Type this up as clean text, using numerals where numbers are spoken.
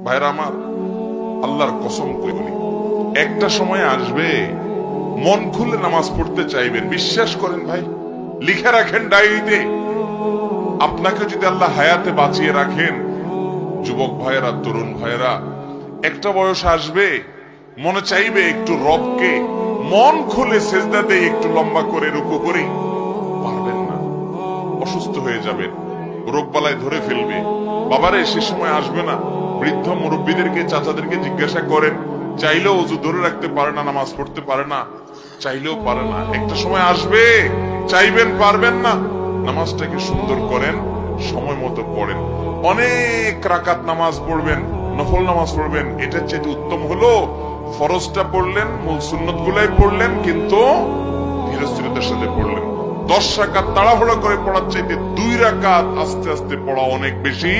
ভাইরা আমার, আল্লাহর কসম করে বলি, একটা সময় আসবে মন খুলে নামাজ পড়তে চাইবেন। বিশ্বাস করেন ভাই, লিখে রাখেন ডায়েরিতে। আপনাকে যদি আল্লাহ হায়াতে বাঁচিয়ে রাখেন, যুবক ভাইয়েরা, তরুণ ভাইয়েরা, একটা বয়স আসবে মনে চাইবে একটু রবকে মন খুলে সেজদা দেই, একটু লম্বা করে রুকু করি। পারবেন না, অসুস্থ হয়ে যাবেন, রোগ বালায় ধরে ফেলবে। বাবারে, সে সময় আসবে না? বৃদ্ধ মুরব্বীদেরকে, চাচাদেরকে জিজ্ঞাসা করেন, চাইলেও অজু ধরে রাখতে পারে না, নামাজ পড়তে পারে না, চাইলেও পারে না। একটা সময় আসবে চাইবেন, পারবেন না। নামাজটাকে সুন্দর করেন, সময় মতো পড়েন, অনেক রাকাত নামাজ পড়বেন, নফল নামাজ পড়বেন। এটার চেয়ে উত্তম হলো ফরজটা পড়লেন, মূল সুন্নত গুলাই পড়লেন, কিন্তু ধীরস্থিরতার সাথে পড়লেন। 10 রাকাত তাড়াহুড়ো করে পড়ার চাইতে 2 রাকাত আস্তে আস্তে পড়া অনেক বেশি